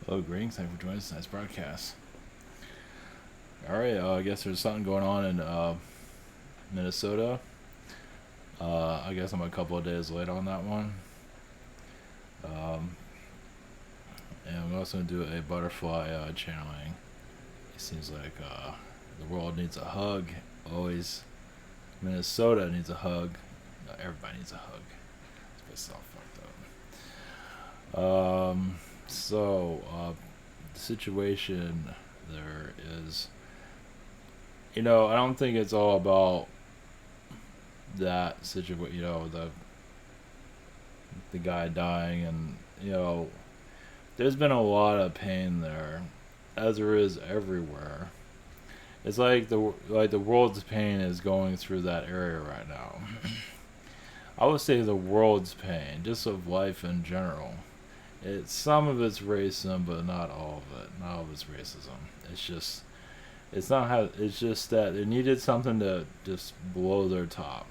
Hello, greetings. Thank you for joining us. Nice broadcast. All right, I guess there's something going on in Minnesota. I guess I'm a couple of days late on that one. Um, and I'm also going to do a butterfly channeling. It seems like the world needs a hug. Always, Minnesota needs a hug. No, everybody needs a hug. This place is all fucked up. The situation there is, I don't think it's all about that situation. The guy dying, and there's been a lot of pain there, as there is everywhere. It's like the world's pain is going through that area right now. I would say the world's pain, just of life in general. Some of it's racism, but not all of it. Not all of it's racism. It's just that they needed something to just blow their top,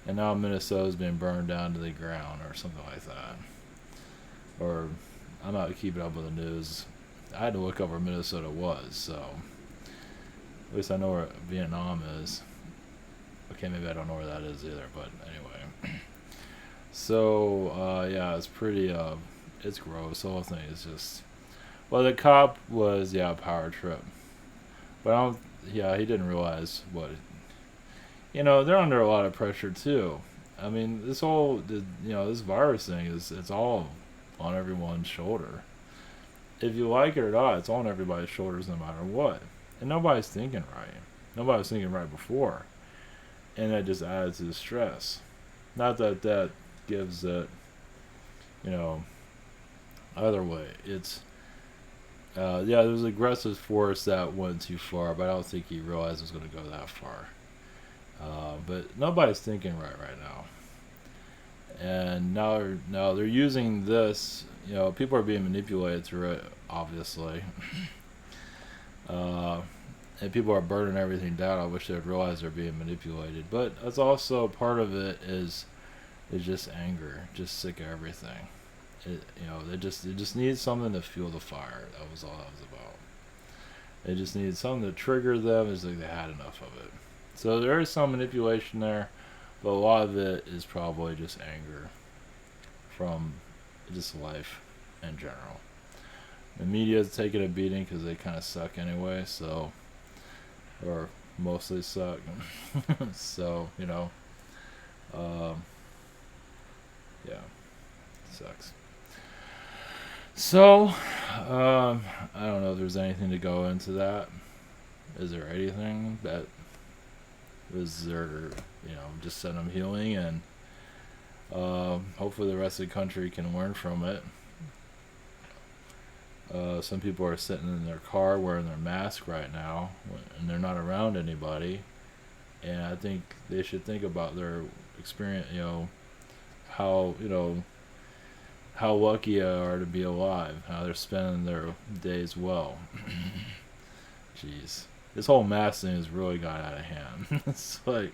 and now Minnesota's been burned down to the ground or something like that. Or I'm not keeping up with the news. I had to look up where Minnesota was, so at least I know where Vietnam is. Okay, maybe I don't know where that is either, but anyway. So yeah, it's pretty it's gross. The whole thing is just, well, the cop was, a power trip, but he didn't realize what, they're under a lot of pressure too. I mean, this virus thing it's all on everyone's shoulder. If you like it or not, it's on everybody's shoulders no matter what. And nobody's thinking right. Nobody was thinking right before. And that just adds to the stress. Not that gives it, either way. It's, there's aggressive force that went too far, but I don't think he realized it was going to go that far. But nobody's thinking right now. And now they're using this. People are being manipulated through it, obviously. And people are burning everything down. I wish they'd realize they're being manipulated. But that's also part of it is just anger, just sick of everything. They just needed something to fuel the fire. That was all that was about. They just needed something to trigger them. It's like they had enough of it. So there is some manipulation there, but a lot of it is probably just anger from just life in general. The media is taking a beating because they kind of suck anyway, so, or mostly suck. So, yeah, sucks. So, I don't know if there's anything to go into that. Is there anything that is there, just send them healing, and hopefully the rest of the country can learn from it. Some people are sitting in their car wearing their mask right now, and they're not around anybody. And I think they should think about their experience, how lucky they are to be alive, how they're spending their days well. Jeez. This whole mask thing has really got out of hand. It's like,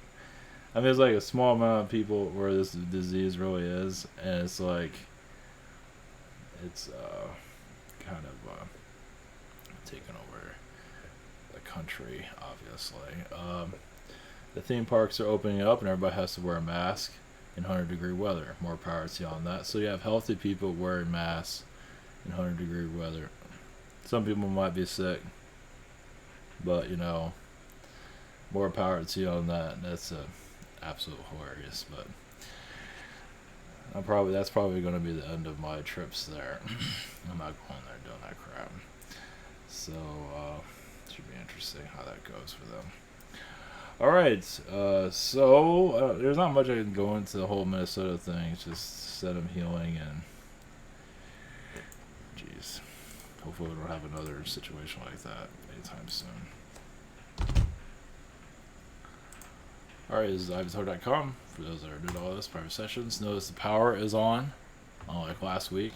there's like a small amount of people where this disease really is, and it's like, it's kind of taking over the country, obviously. The theme parks are opening up, and everybody has to wear a mask in 100-degree weather. More power to you on that. So you have healthy people wearing masks in 100-degree weather. Some people might be sick, but more power to you on that. That's absolute hilarious. But that's probably going to be the end of my trips there. I'm not going there doing that crap. So it should be interesting how that goes for them. All right, so there's not much I can go into the whole Minnesota thing. It's just set them healing, and jeez, hopefully we don't have another situation like that anytime soon. All right, this is ivantor.com. For those that are new to all this, private sessions. Notice the power is on, unlike last week.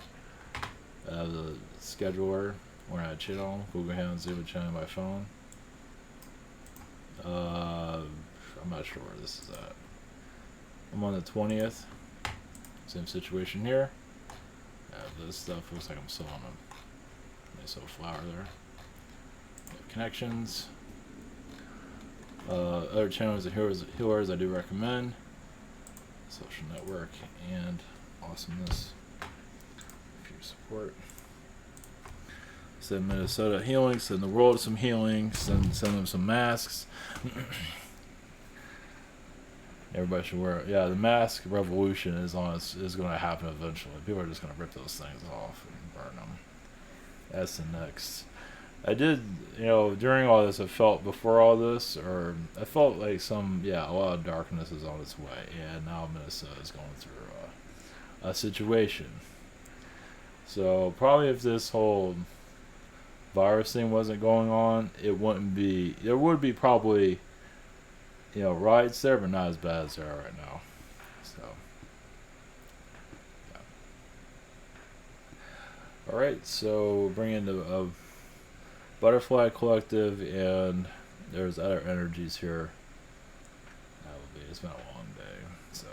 The scheduler, we're not a channel. Google Hands, Zoom channel on my phone. I'm not sure where this is at. I'm on the 20th. Same situation here. This stuff looks like I'm still on Nice little flower there. Connections. Other channels and healers I do recommend. Social network and awesomeness. For your support. Send Minnesota healing. Send the world some healing. Send them some masks. Everybody should wear it. Yeah, the mask revolution is going to happen eventually. People are just going to rip those things off and burn them. That's the next. I did, during all this, I felt before all this, or I felt like a lot of darkness is on its way, and now Minnesota is going through a situation. So probably if this whole virus thing wasn't going on, there would be probably, riots there, but not as bad as they are right now. So, yeah. Alright, so bring in the Butterfly Collective, and there's other energies here. It's been a long day, so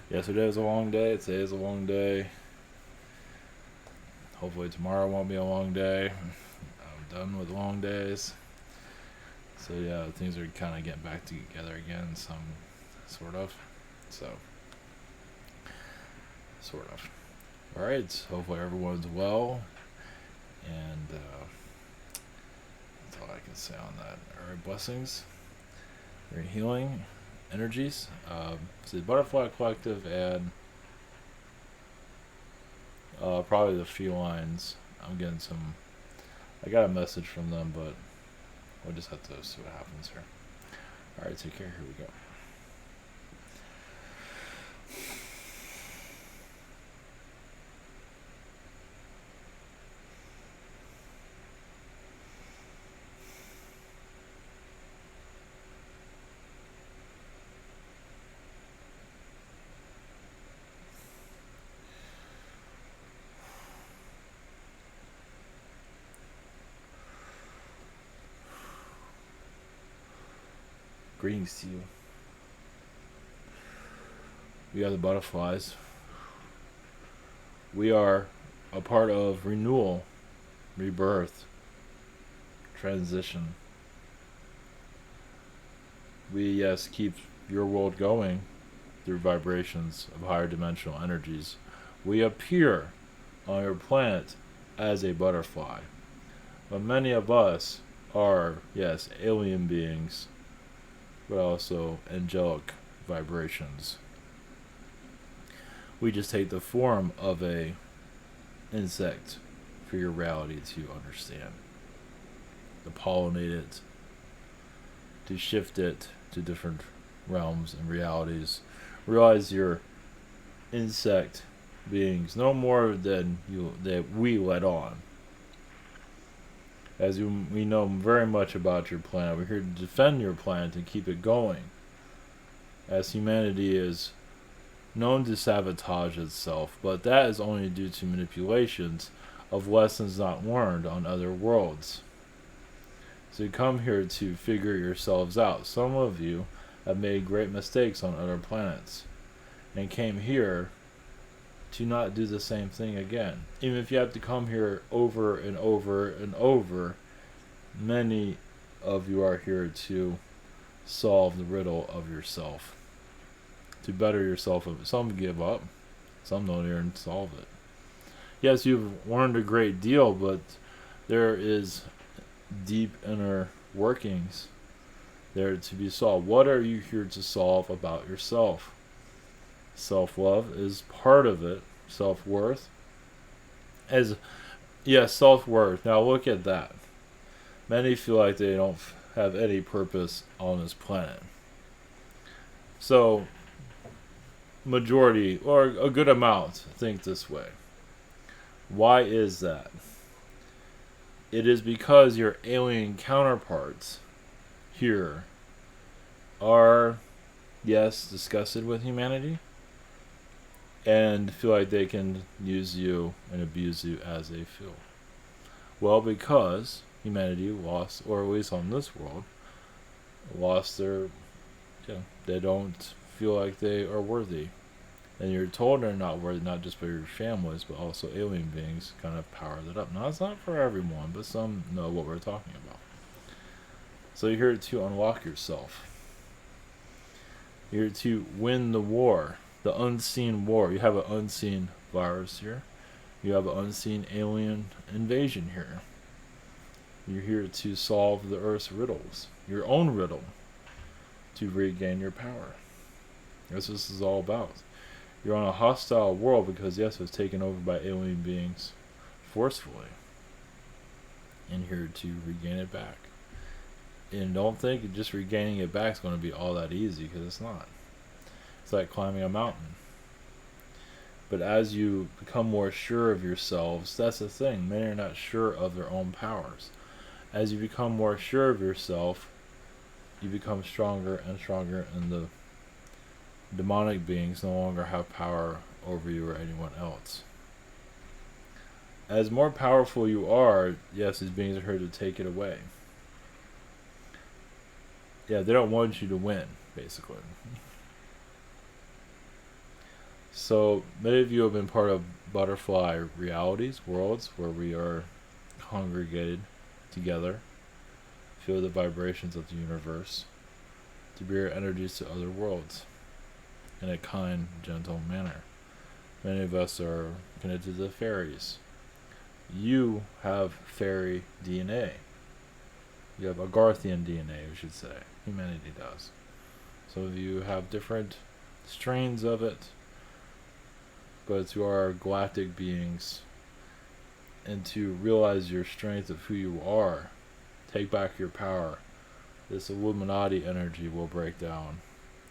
Yesterday was a long day, today is a long day. Hopefully tomorrow won't be a long day. I'm done with long days. So yeah, things are kind of getting back together again, some sort of. Alright, hopefully everyone's well, and that's all I can say on that. Alright, blessings, very healing energies. So the Butterfly Collective and probably the Felines. I got a message from them, but we'll just have to see what happens here. Alright, take care, here we go. Greetings to you. We are the butterflies. We are a part of renewal, rebirth, transition. We, yes, keep your world going through vibrations of higher dimensional energies. We appear on your planet as a butterfly. But many of us are, yes, alien beings, but also angelic vibrations. We just take the form of a insect for your reality to understand. To pollinate it, to shift it to different realms and realities. Realize you're insect beings, no more than that we let on. As we know very much about your planet, we're here to defend your planet and keep it going. As humanity is known to sabotage itself, but that is only due to manipulations of lessons not learned on other worlds. So you come here to figure yourselves out. Some of you have made great mistakes on other planets and came here to not do the same thing again. Even if you have to come here over and over and over, many of you are here to solve the riddle of yourself, to better yourself. Some give up, some don't even solve it. Yes, you've learned a great deal, but there is deep inner workings there to be solved. What are you here to solve about yourself? Self-love is part of it. Self-worth. Self-worth. Now look at that. Many feel like they don't have any purpose on this planet. So, majority, or a good amount, think this way. Why is that? It is because your alien counterparts here are, yes, disgusted with humanity and feel like they can use you and abuse you as they feel. Well, because humanity lost, or at least on this world, lost their, they don't feel like they are worthy And you're told they're not worthy, not just by your families, but also alien beings kind of power that up. Now, it's not for everyone, but some know what we're talking about. So you're here to unlock yourself. You're here to win the war, the unseen war. You have an unseen virus here. You have an unseen alien invasion here. You're here to solve the Earth's riddles, your own riddle, to regain your power. That's what this is all about. You're on a hostile world because, yes, it was taken over by alien beings forcefully. And here to regain it back. And don't think just regaining it back is going to be all that easy, because it's not. It's like climbing a mountain. But as you become more sure of yourselves, that's the thing. Many are not sure of their own powers. As you become more sure of yourself, you become stronger and stronger, and the demonic beings no longer have power over you or anyone else. As more powerful you are, yes, these beings are here to take it away. Yeah, they don't want you to win, basically. So, many of you have been part of butterfly realities, worlds, where we are congregated together, feel the vibrations of the universe, to bear energies to other worlds in a kind, gentle manner. Many of us are connected to the fairies. You have fairy DNA. You have Agarthian DNA, we should say. Humanity does. Some of you have different strains of it, but you are galactic beings. And to realize your strength of who you are, take back your power, this Illuminati energy will break down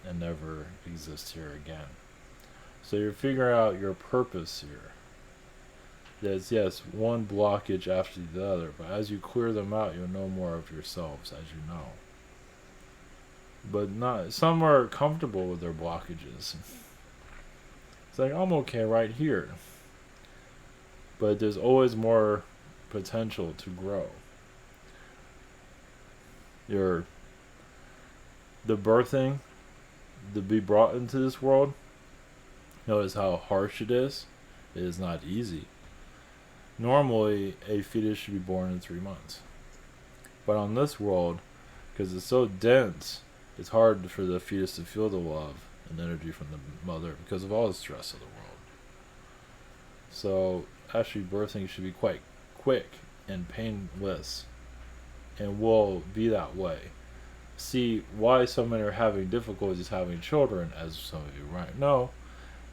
and never exist here again. So you're figuring out your purpose here. There's, yes, one blockage after the other, but as you clear them out, you'll know more of yourselves, as you know. But not, some are comfortable with their blockages. It's like, I'm okay right here. But there's always more potential to grow. The birthing, to be brought into this world, notice how harsh it is. It is not easy. Normally, a fetus should be born in 3 months. But on this world, because it's so dense, it's hard for the fetus to feel the love and energy from the mother because of all the stress of the world. So, actually, birthing should be quite quick and painless, and will be that way. See why so many are having difficulties having children, as some of you might know.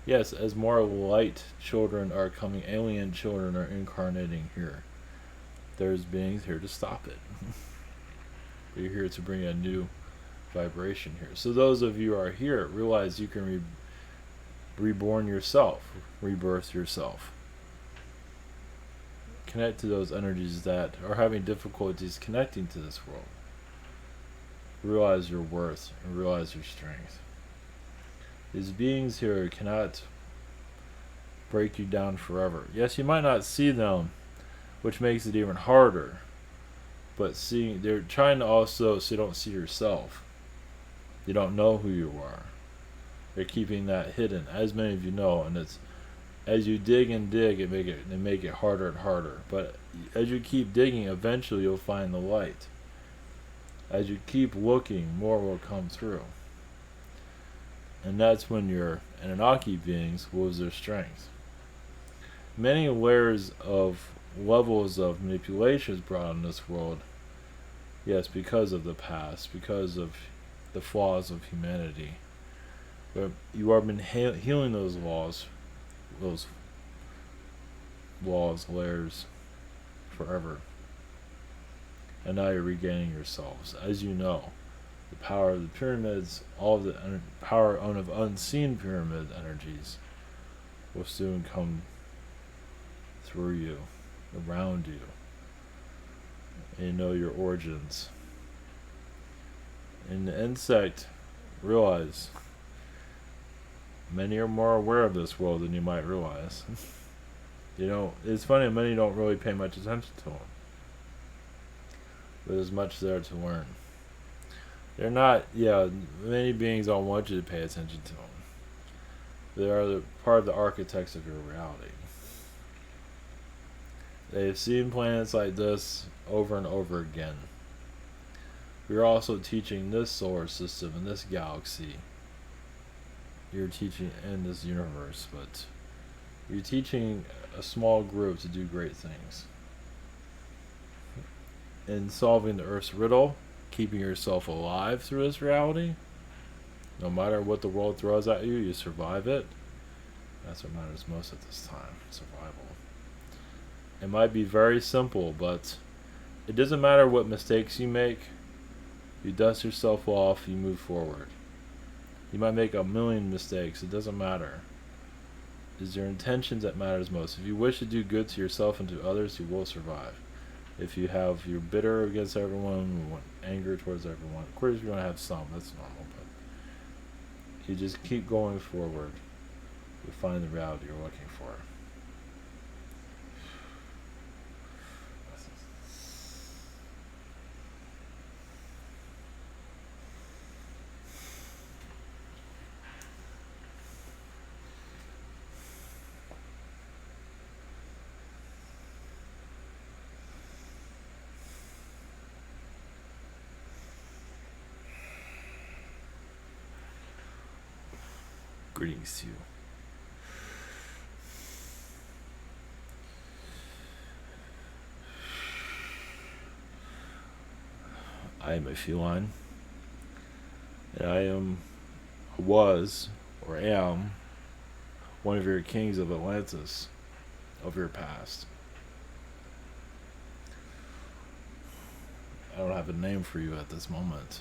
Yes, as more light children are coming, alien children are incarnating here. There's beings here to stop it. But you're here to bring a new vibration here. So those of you who are here, realize you can reborn yourself, rebirth yourself. Connect to those energies that are having difficulties connecting to this world. Realize your worth and realize your strength. These beings here cannot break you down forever. Yes, you might not see them, which makes it even harder. But they're trying to also, so you don't see yourself. You don't know who you are. They're keeping that hidden, as many of you know, and it's as you dig and dig, they make it harder and harder. But as you keep digging, eventually you'll find the light. As you keep looking, more will come through. And that's when your Anunnaki beings lose their strength. Many layers of levels of manipulation is brought in this world. Yes, because of the past, because of the flaws of humanity. But you have been healing those layers forever. And now you're regaining yourselves. As you know, the power of the pyramids, all of the power of unseen pyramid energies will soon come through you, around you. And you know your origins. In the insect, realize many are more aware of this world than you might realize. It's funny, many don't really pay much attention to them. But there's much there to learn. They're not, many beings don't want you to pay attention to them. They are part of the architects of your reality. They've seen planets like this over and over again. We're also teaching this solar system and this galaxy. You're teaching in this universe, but you're teaching a small group to do great things. In solving the Earth's riddle, keeping yourself alive through this reality, no matter what the world throws at you, you survive it. That's what matters most at this time, survival. It might be very simple, but it doesn't matter what mistakes you make. You dust yourself off, you move forward. You might make a million mistakes, it doesn't matter. It's your intentions that matters most. If you wish to do good to yourself and to others, you will survive. If you're bitter against everyone, you want anger towards everyone, of course you're going to have some, that's normal, but you just keep going forward. You find the reality you're looking for. Greetings to you. I am a feline, and was, or am, one of your kings of Atlantis, of your past. I don't have a name for you at this moment.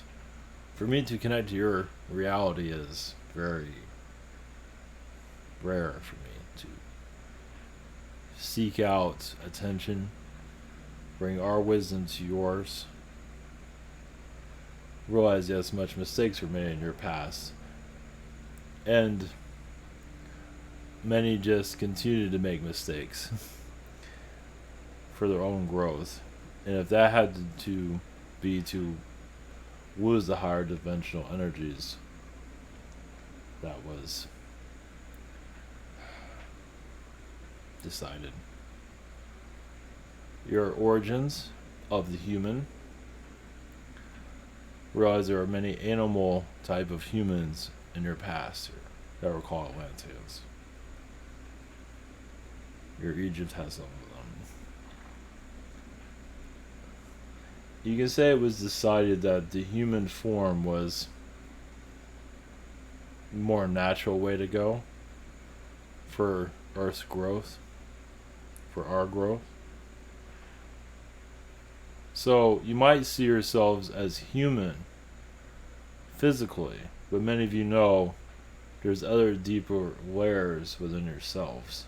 For me to connect to your reality is very rare for me to seek out attention, bring our wisdom to yours. Realize, yes, much mistakes were made in your past, and many just continue to make mistakes for their own growth. And if that had to be to lose the higher dimensional energies, that was decided. Your origins of the human. Realize there are many animal type of humans in your past that were called Atlanteans. Your Egypt has some of them. You can say it was decided that the human form was a more natural way to go for Earth's growth, for our growth. So you might see yourselves as human physically, but many of you know there's other deeper layers within yourselves.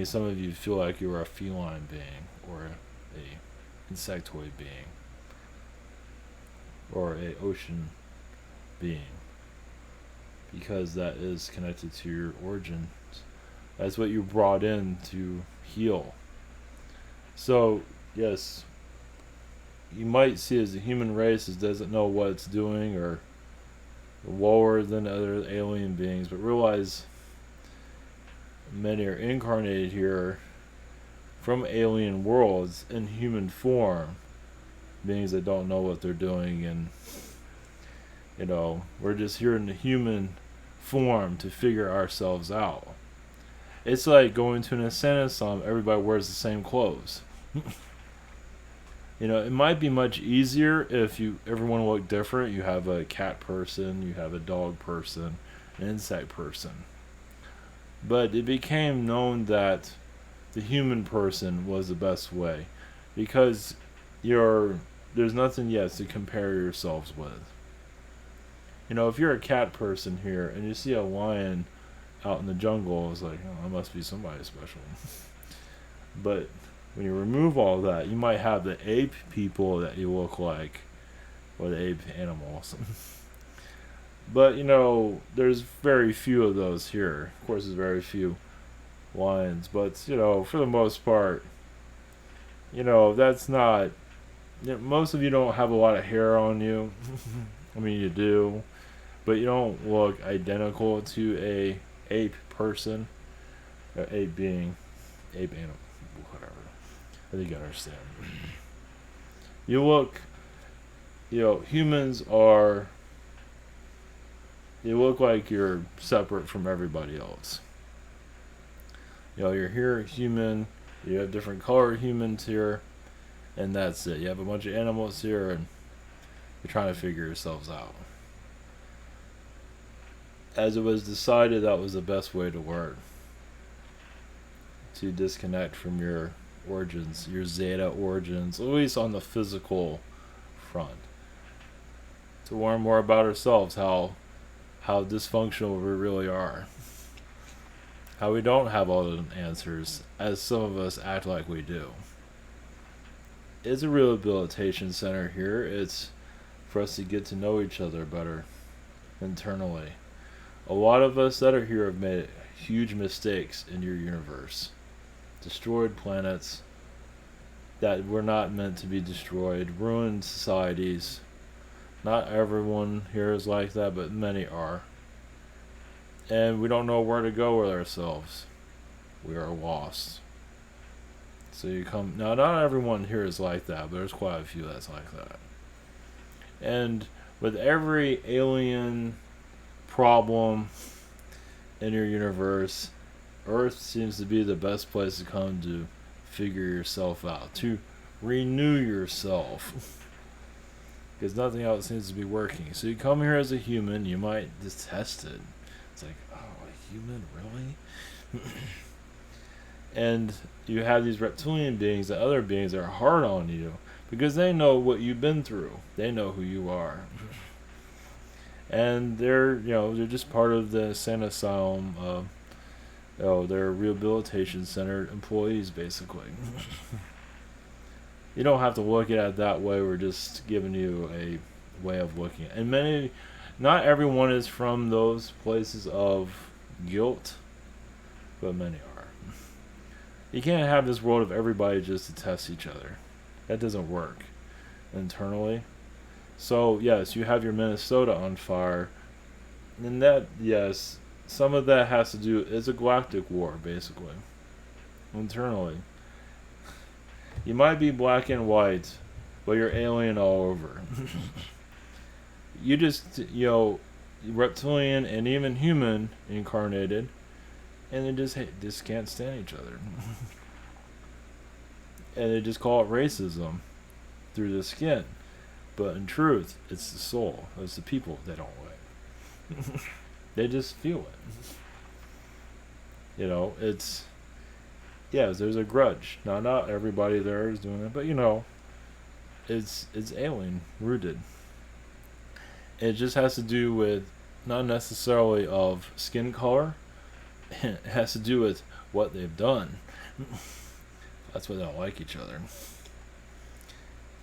Some of you feel like you are a feline being, or a insectoid being, or a ocean being, because that is connected to your origins. That's what you brought in to heal. So yes, you might see as the human race doesn't know what it's doing, or lower than other alien beings, but realize many are incarnated here from alien worlds in human form, beings that don't know what they're doing, and we're just here in the human form to figure ourselves out. It's like going to an asylum, everybody wears the same clothes. It might be much easier if everyone look different. You have a cat person, you have a dog person, an insect person. But it became known that the human person was the best way, because there's nothing yet to compare yourselves with. If you're a cat person here and you see a lion out in the jungle, it's like, oh, that must be somebody special. But when you remove all that, you might have the ape people that you look like, or the ape animals. But there's very few of those here. Of course, there's very few lions, but for the most part, that's not. Most of you don't have a lot of hair on you. I mean, you do, but you don't look identical to a ape person, or ape being, ape animal, whatever. I think you understand. You look, humans are. You look like you're separate from everybody else. You're here human. You have different color humans here, and that's it. You have a bunch of animals here, and you're trying to figure yourselves out. As it was decided, that was the best way to learn. To disconnect from your origins, your Zeta origins, at least on the physical front. To learn more about ourselves, how dysfunctional we really are. How we don't have all the answers, as some of us act like we do. It's a rehabilitation center here. It's for us to get to know each other better internally. A lot of us that are here have made huge mistakes in your universe. Destroyed planets that were not meant to be destroyed, ruined societies. Not everyone here is like that, but many are. And we don't know where to go with ourselves. We are lost. So you come now. Not everyone here is like that, but there's quite a few that's like that. And with every alien problem in your universe, Earth seems to be the best place to come to figure yourself out, to renew yourself. Because nothing else seems to be working. So you come here as a human, you might detest it. It's like, oh, a human, really? And you have these reptilian beings, the other beings that are hard on you because they know what you've been through. They know who you are. And they're just part of the insane asylum. They're rehabilitation center employees, basically. You don't have to look at it that way. We're just giving you a way of looking at it. And not everyone is from those places of guilt, but many are. You can't have this world of everybody just to test each other. That doesn't work internally. So, yes, you have your Minnesota on fire. And that, yes, some of that has to do, it's a galactic war, basically. Internally. You might be black and white, but you're alien all over. You just, reptilian and even human incarnated, and they just can't stand each other. And they just call it racism through the skin. But in truth, it's the soul. It's the people they don't like. They just feel it. There's a grudge. Now, not everybody there is doing it, but it's alien rooted. It just has to do with not necessarily of skin color. It has to do with what they've done. That's why they don't like each other.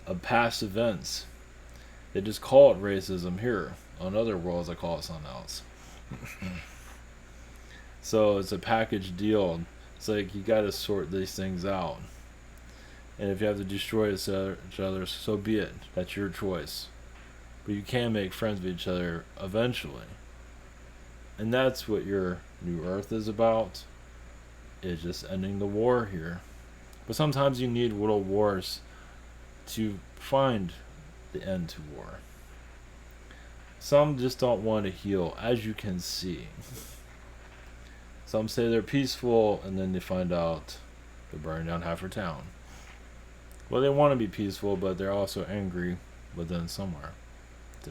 Of past events. They just call it racism here. On other worlds, they call it something else. So it's a package deal. It's like you got to sort these things out. And if you have to destroy each other, so be it. That's your choice. But you can make friends with each other eventually. And that's what your new Earth is about. It's just ending the war here. But sometimes you need little wars to find the end to war. Some just don't want to heal, as you can see. Some say they're peaceful, and then they find out they're burning down half their town. Well, they want to be peaceful, but they're also angry within somewhere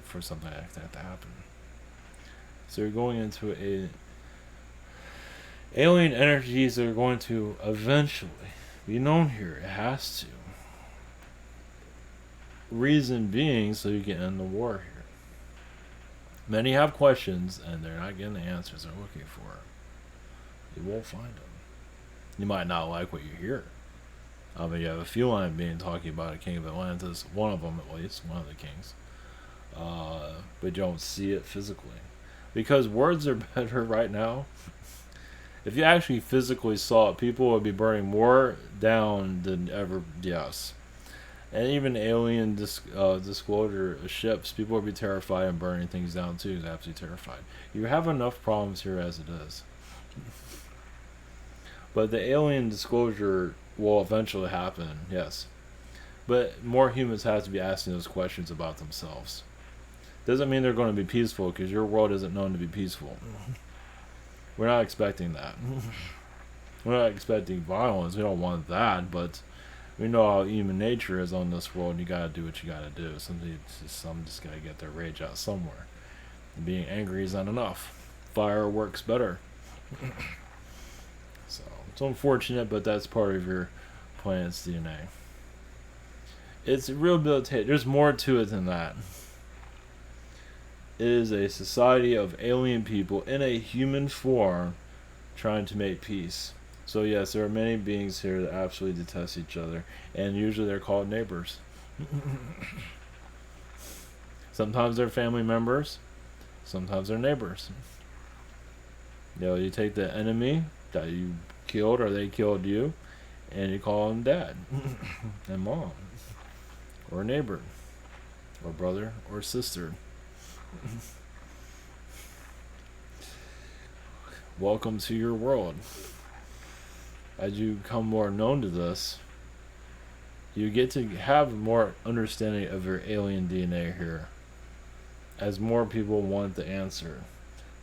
for something like that to happen. So you're going into alien energies that are going to eventually be known here. It has to. Reason being, so you can end the war here. Many have questions, and they're not getting the answers they're looking for. You won't find them. You might not like what you hear. You have a feline being talking about a king of Atlantis, one of them at least, one of the kings. But you don't see it physically. Because words are better right now. If you actually physically saw it, people would be burning more down than ever, yes. And even alien disclosure ships, people would be terrified and burning things down too. Absolutely terrified. You have enough problems here as it is. But the alien disclosure will eventually happen, yes. But more humans have to be asking those questions about themselves. Doesn't mean they're going to be peaceful, because your world isn't known to be peaceful. We're not expecting that. We're not expecting violence. We don't want that, but we know how human nature is on this world, and you gotta do what you gotta do. Some just gotta get their rage out somewhere. And being angry is not enough. Fire works better. So it's unfortunate, but that's part of your planet's DNA. It's rehabilitation. There's more to it than that. It is a society of alien people in a human form trying to make peace. So yes, there are many beings here that absolutely detest each other, and usually they're called neighbors. Sometimes they're family members, sometimes they're neighbors. You take the enemy that you killed or they killed you, and you call them dad and mom, or neighbor, or brother, or sister. Welcome to your world. As you become more known to this, you get to have more understanding of your alien DNA here. As more people want the answer.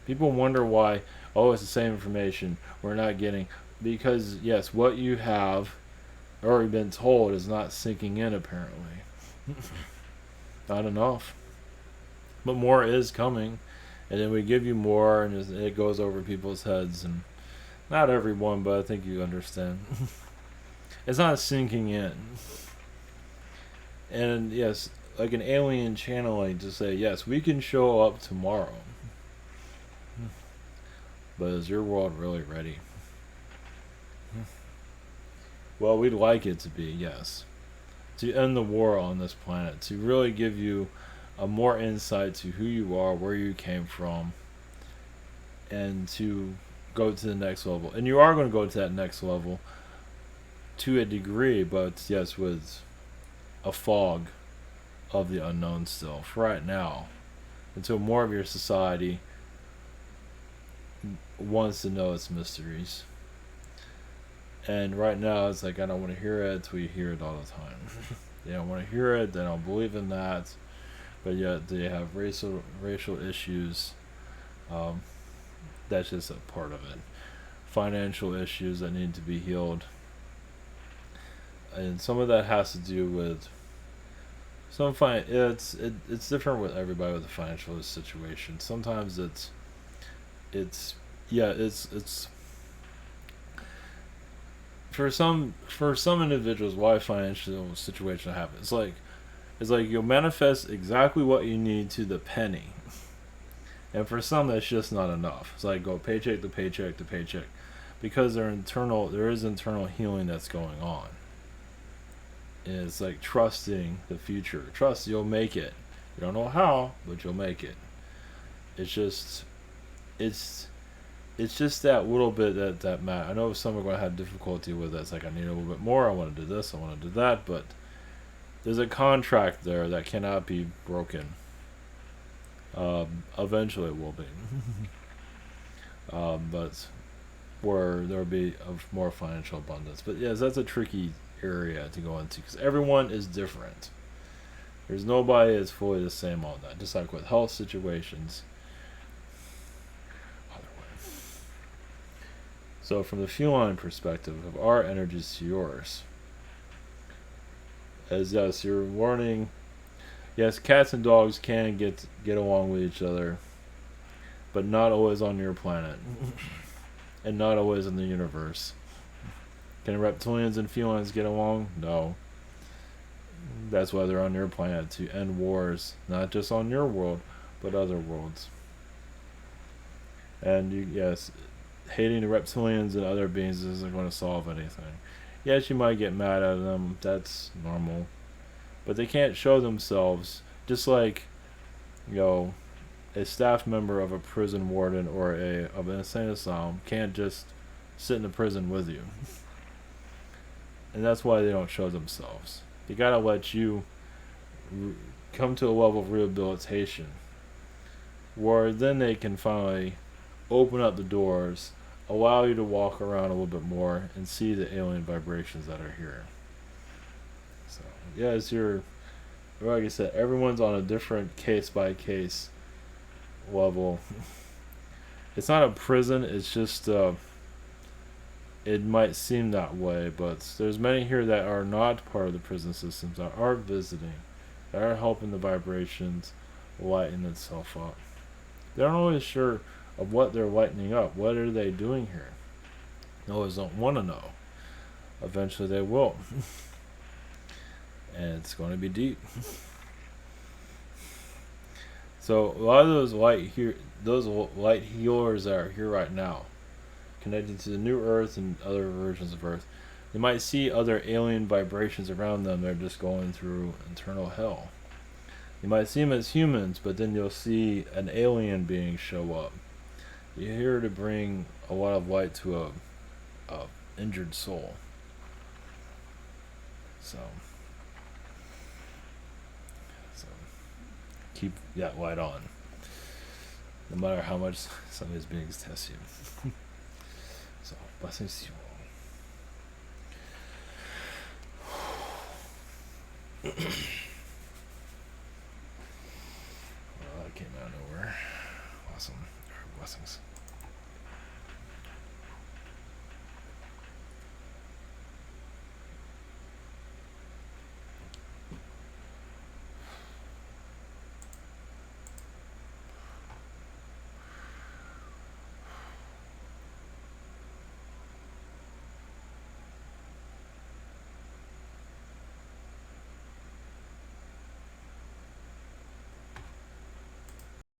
People wonder why, oh, it's the same information we're not getting. Because, yes, what you have already been told is not sinking in, apparently. Not enough. But more is coming. And then we give you more, and it goes over people's heads. And not everyone, but I think you understand. It's not sinking in. And yes, like an alien channeling to say, yes, we can show up tomorrow. But is your world really ready? Well, we'd like it to be, yes. To end the war on this planet. To really give you a more insight to who you are, where you came from. And to go to the next level. And you are going to go to that next level to a degree, but yes, with a fog of the unknown still for right now, until more of your society wants to know its mysteries. And right now it's like, I don't want to hear it. We hear it all the time. They don't want to hear it, they don't believe in that, but yet they have racial issues. That's just a part of it. Financial issues that need to be healed. And some of that has to do with it's different with everybody with the financial situation. Sometimes it's for some individuals why financial situation happens. It's like you'll manifest exactly what you need to the penny. And for some that's just not enough. It's like go paycheck to paycheck to paycheck. Because there is internal healing that's going on. And it's like trusting the future. Trust you'll make it. You don't know how, but you'll make it. It's just that little bit that matters. I know some are going to have difficulty with it. It's like, I need a little bit more. I want to do this. I want to do that. But there's a contract there that cannot be broken. Eventually it will be. But where there will be more financial abundance. But yes, that's a tricky area to go into because everyone is different. There's nobody that's fully the same on that. Just like with health situations. So from the feline perspective of our energies to yours, as yes, you're learning. Yes, cats and dogs can get along with each other, but not always on your planet, and not always in the universe. Can reptilians and felines get along? No. That's why they're on your planet, to end wars, not just on your world, but other worlds. And yes, hating the reptilians and other beings isn't going to solve anything. Yes, you might get mad at them, that's normal. But they can't show themselves, just like, a staff member of a prison warden or of an insane asylum can't just sit in the prison with you. And that's why they don't show themselves. They gotta let you come to a level of rehabilitation where then they can finally open up the doors, allow you to walk around a little bit more and see the alien vibrations that are here. So yeah, like I said, everyone's on a different case by case level. It's not a prison, it's just it might seem that way, but there's many here that are not part of the prison systems, that are visiting, that are helping the vibrations lighten itself up. They're not always sure of what they're lightening up. What are they doing here? They always don't want to know. Eventually they will. And it's going to be deep. So a lot of those light healers that are here right now, connected to the new Earth and other versions of Earth, they might see other alien vibrations around them. They're just going through internal hell. You might see them as humans, but then you'll see an alien being show up. You're here to bring a lot of light to a injured soul. So keep that light on, no matter how much some of these beings test you. So blessings to you all. Well, that came out of nowhere. Awesome. Blessings.